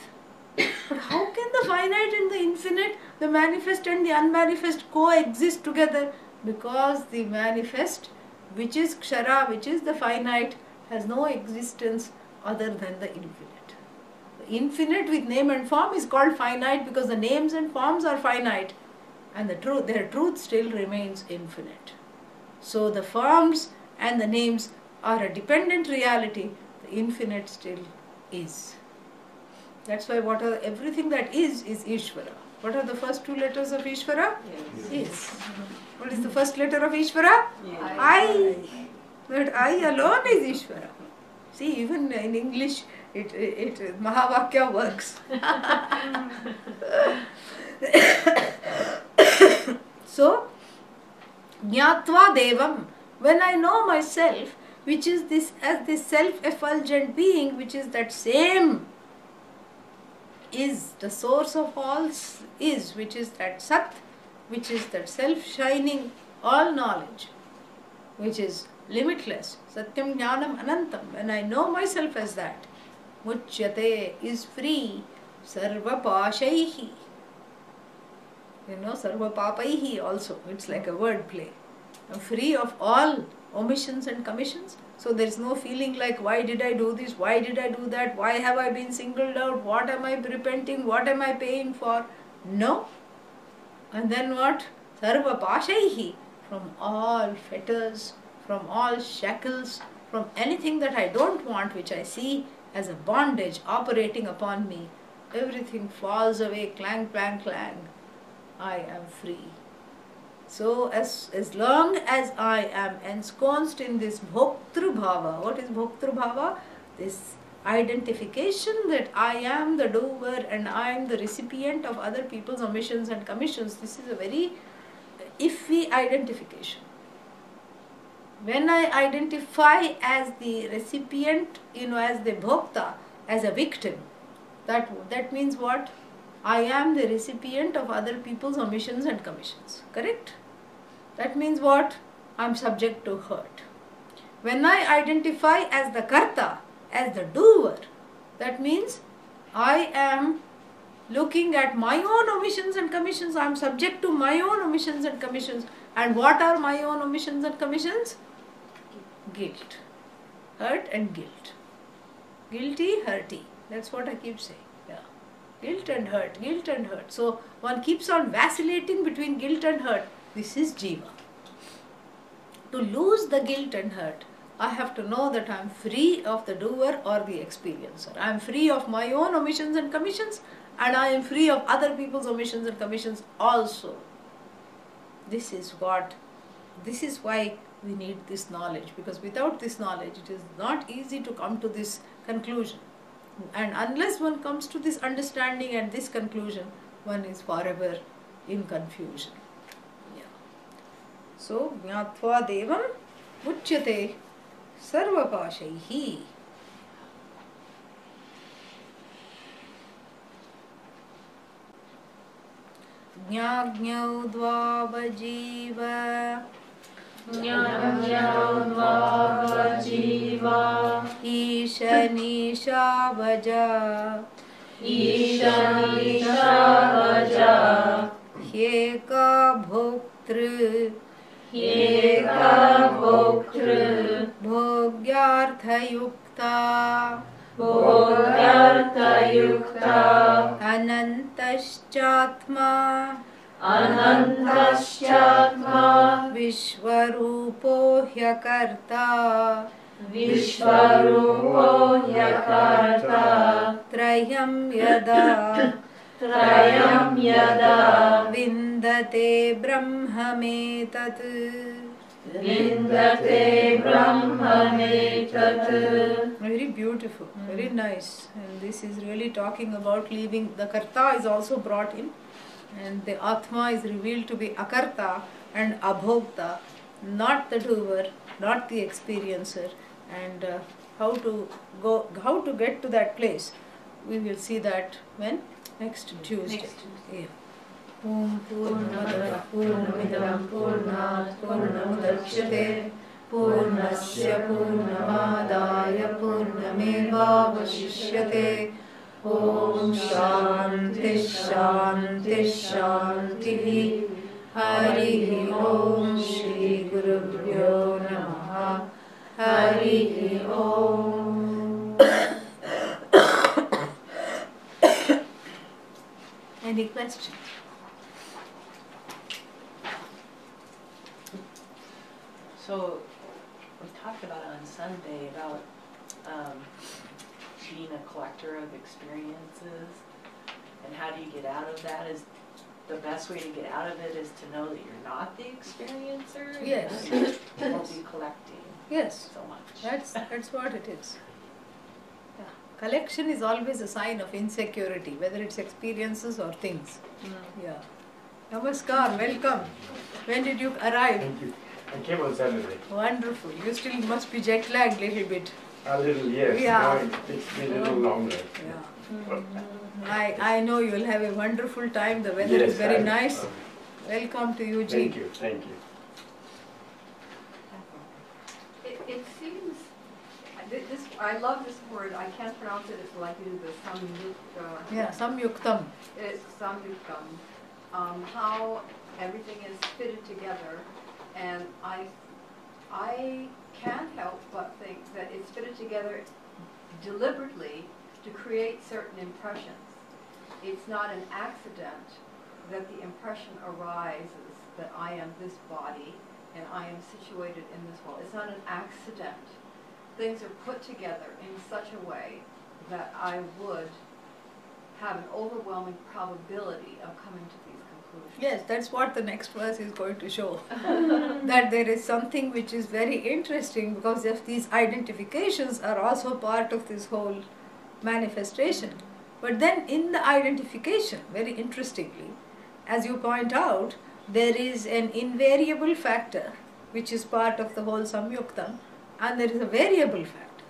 But how can the finite and the infinite, the manifest and the unmanifest coexist together? Because the manifest, which is Kshara, which is the finite, has no existence other than the infinite. The infinite with name and form is called finite because the names and forms are finite, and their truth still remains infinite. So the forms and the names are a dependent reality, the infinite still is. That's why everything that is Ishvara. What are the first two letters of Ishvara? Yes. Is. What is the first letter of Ishvara? Yes. I. That I alone is Ishvara. See, even in English, it Mahavakya works. So, Jnatva Devam, When I know myself, which is this as this self-effulgent being, which is that same is the source of all is, which is that Sat, which is that self-shining all knowledge, which is limitless, Satyam Jnanam Anantam. When I know myself as that, Muchyate is free, Sarva Pashaihi. Sarva Papaihi also, it's like a word play. I'm free of all omissions and commissions. So there is no feeling like, why did I do this, why did I do that, why have I been singled out, what am I repenting, what am I paying for? No. And then what? Sarva Pashaihi, from all fetters, from all shackles, from anything that I don't want, which I see as a bondage operating upon me, everything falls away, clang, clang, clang. I am free. So as long as I am ensconced in this Bhoktru Bhava, what is Bhoktru Bhava? This identification that I am the doer and I am the recipient of other people's omissions and commissions. This is a very iffy identification. When I identify as the recipient, as the Bhokta, as a victim, that means what? I am the recipient of other people's omissions and commissions. Correct? That means what? I am subject to hurt. When I identify as the Karta, as the doer, that means I am looking at my own omissions and commissions. I am subject to my own omissions and commissions. And what are my own omissions and commissions? Guilt. Hurt and guilt. Guilty, hurty. That's what I keep saying. Guilt and hurt, guilt and hurt. So one keeps on vacillating between guilt and hurt. This is Jiva. To lose the guilt and hurt, I have to know that I am free of the doer or the experiencer. I am free of my own omissions and commissions, and I am free of other people's omissions and commissions also. This is why we need this knowledge, because without this knowledge it is not easy to come to this conclusion. And unless one comes to this understanding and this conclusion, one is forever in confusion. So, Jnatva Devam Uchyate Sarvapashaihi. Jnagnyau Dvavajiva Jnanyau Dvavajiva Ishanisha Vaja Hyeka Bhoktru Bhogyarthayukta Anantaschatma Vishvarupo Hyakarta Trayam Yada Vindate Brahmametat. Very beautiful, very nice. And this is really talking about leaving. The Karta is also brought in, and the Atma is revealed to be Akarta and Abhokta, not the doer, not the experiencer. And how to get to that place, we will see that when? Next Tuesday. Yeah. Om Purnamada Purnamidam Purnat Purnamudachyate Purnasya Purnamadaya Purnamevavashishyate. Om Shanti Shanti Shanti. Hari Om Shri Gurubhyo Namaha. Hari Om. Any questions? So we talked about on Sunday about being a collector of experiences, and how do you get out of that? Is the best way to get out of it is to know that you're not the experiencer? Yes. You won't be collecting so much. That's what it is. Yeah. Collection is always a sign of insecurity, whether it's experiences or things. Yeah. Namaskar, welcome. When did you arrive? Thank you. I came on Saturday. Wonderful. You still must be jet lagged a little bit. A little, yes. Yeah. No, it takes me a little longer. Yeah. I know you will have a wonderful time. The weather Yes, is very I- nice. Welcome to you, Thank Ji. you, thank you. It seems, this, I love this word, I can't pronounce it, it's like in the samyukta. Yeah, samyuktam. It's samyuktam. How everything is fitted together, and I can't help but think that it's fitted together deliberately to create certain impressions. It's not an accident that the impression arises that I am this body and I am situated in this world. It's not an accident. Things are put together in such a way that I would have an overwhelming probability of coming to these conclusions. Yes, that's what the next verse is going to show. That there is something which is very interesting, because if these identifications are also part of this whole manifestation. But then in the identification, very interestingly, as you point out, there is an invariable factor which is part of the whole samyuktam, and there is a variable factor.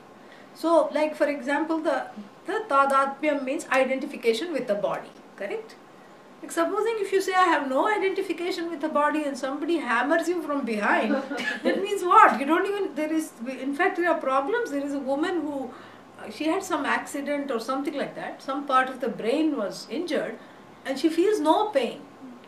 So, like for example, the tadatmyam means identification with the body, correct? Like supposing if you say I have no identification with the body and somebody hammers you from behind, that means what? You don't even, there is, in fact there are problems. There is a woman who, she had some accident or something like that, some part of the brain was injured and she feels no pain.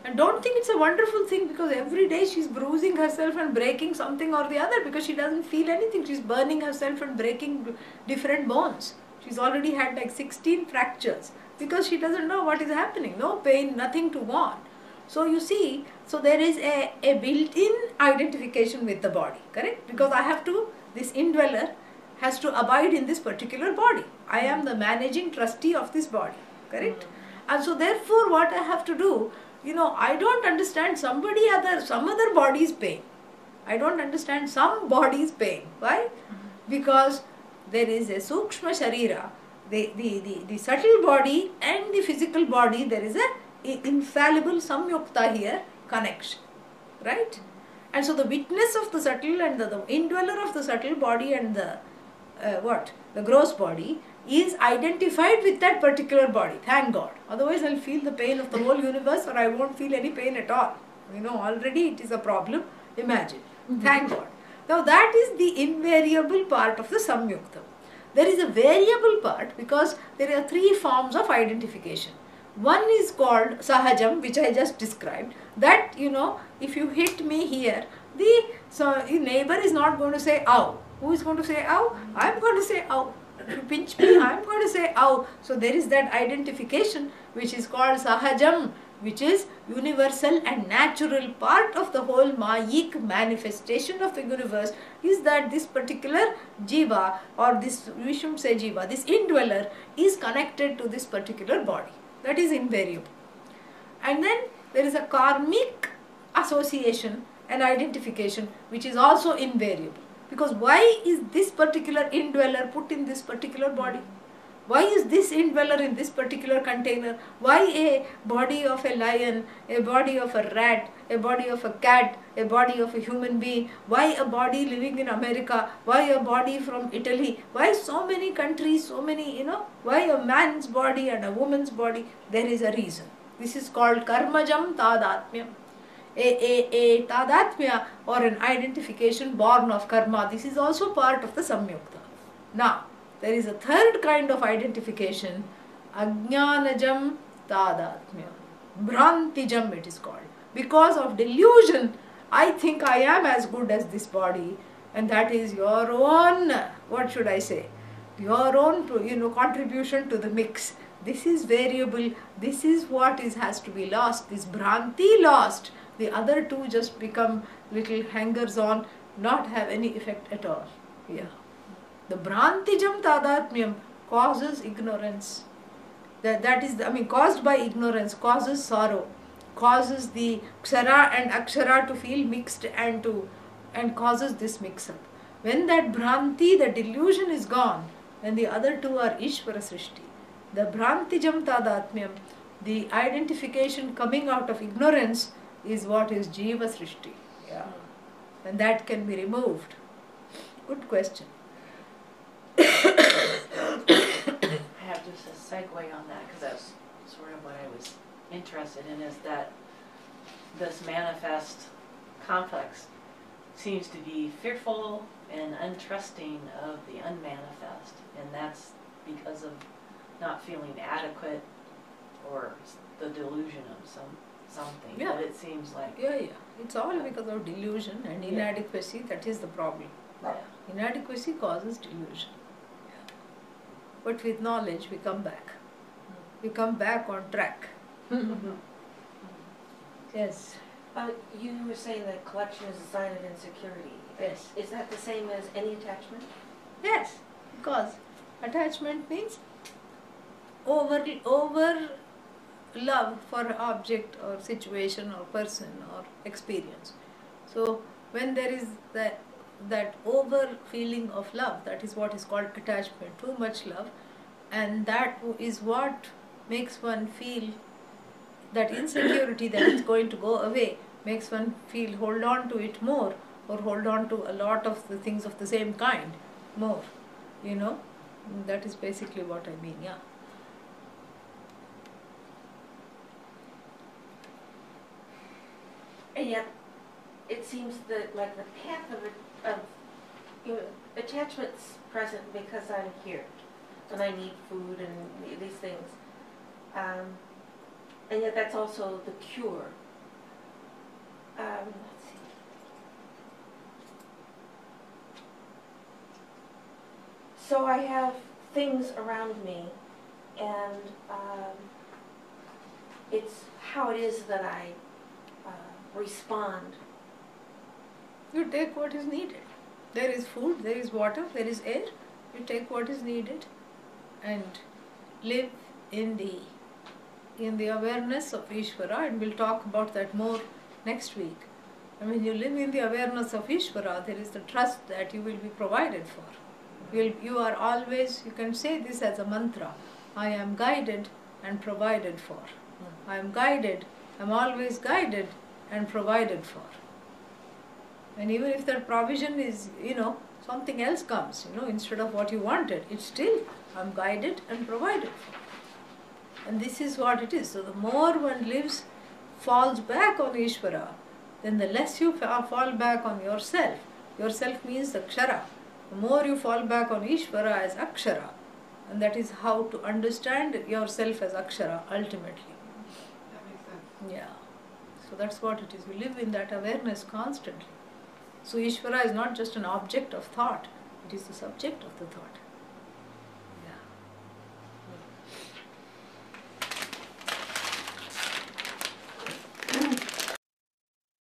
And don't think it's a wonderful thing, because every day she's bruising herself and breaking something or the other because she doesn't feel anything. She's burning herself and breaking different bones. She's already had like 16 fractures because she doesn't know what is happening. No pain, nothing to warn. So you see, so there is a built-in identification with the body, correct? Because I have to, this indweller has to abide in this particular body. I am the managing trustee of this body, correct? And so therefore what I have to do, you know, I don't understand some other body's pain. I don't understand some body's pain. Why? Because there is a sukshma sharira, the subtle body and the physical body, there is a infallible samyukta here, connection, right? And so the witness of the subtle and the indweller of the subtle body and the the gross body is identified with that particular body. Thank God. Otherwise I'll feel the pain of the whole universe, or I won't feel any pain at all. You know, already it is a problem. Imagine. Thank God. Now that is the invariable part of the samyukta. There is a variable part because there are three forms of identification. One is called sahajam, which I just described. That, you know, if you hit me here, the neighbor is not going to say ow. Who is going to say ow? I am going to say ow. If you pinch me, I am going to say ow. So there is that identification which is called sahajam, which is universal and natural part of the whole mayik manifestation of the universe, is that this particular jiva, or this, we shouldn't say jiva, this indweller is connected to this particular body. That is invariable. And then there is a karmic association and identification which is also invariable. Because why is this particular indweller put in this particular body? Why is this indweller in this particular container? Why a body of a lion, a body of a rat, a body of a cat, a body of a human being? Why a body living in America? Why a body from Italy? Why so many countries, so many, you know? Why a man's body and a woman's body? There is a reason. This is called karmajam tadatmyam. A tadatmya, or an identification born of karma. This is also part of the samyukta. Now, there is a third kind of identification, ajnanajam tadatmya. Brantijam it is called. Because of delusion, I think I am as good as this body, and that is your own, what should I say, your own, you know, contribution to the mix. This is variable, this is what has to be lost, this Bhranti lost. The other two just become little hangers on, not have any effect at all. Yeah. The Brantijam Tadatmyam causes ignorance. That is, caused by ignorance, causes sorrow, causes the Kshara and Akshara to feel mixed and causes this mix-up. When that Bhranti, the delusion is gone, and the other two are Ishvara Srishti. The Brantijam Tadatmyam, the identification coming out of ignorance, is what is Jiva Srishti. Yeah. and that can be removed? Good question. I have just a segue on that because that's sort of what I was interested in, is that this manifest complex seems to be fearful and untrusting of the unmanifest, and that's because of not feeling adequate or the delusion of something. Yeah. But it seems like Yeah. It's all because of delusion and inadequacy. That is the problem. Inadequacy causes delusion. But with knowledge, we come back. We come back on track. Yes. You were saying that collection is a sign of insecurity. Yes. Is that the same as any attachment? Yes. Because attachment means over love for object or situation or person or experience. So when there is that over feeling of love, that is what is called attachment, too much love, and that is what makes one feel that insecurity that is going to go away, makes one feel hold on to it more, or hold on to a lot of the things of the same kind more, that is basically what I mean. And yet, it seems that like the path of attachment's present because I'm here, and I need food and these things, and yet that's also the cure. Let's see. So I have things around me, and it's how it is that I respond. You take what is needed. There is food, there is water, there is air. You take what is needed and live in the awareness of Ishvara, and we'll talk about that more next week. And when you live in the awareness of Ishvara, there is the trust that you will be provided for. You are always, you can say this as a mantra, I am guided and provided for. I am guided, I am always guided and provided for. And even if that provision is, something else comes, instead of what you wanted, it's still, I'm guided and provided for. And this is what it is. So the more one lives, falls back on Ishvara, then the less you fall back on yourself. Yourself means Akshara. The more you fall back on Ishvara as Akshara, and that is how to understand yourself as Akshara ultimately. That makes sense. Yeah. So that's what it is. We live in that awareness constantly. So Ishvara is not just an object of thought, it is the subject of the thought.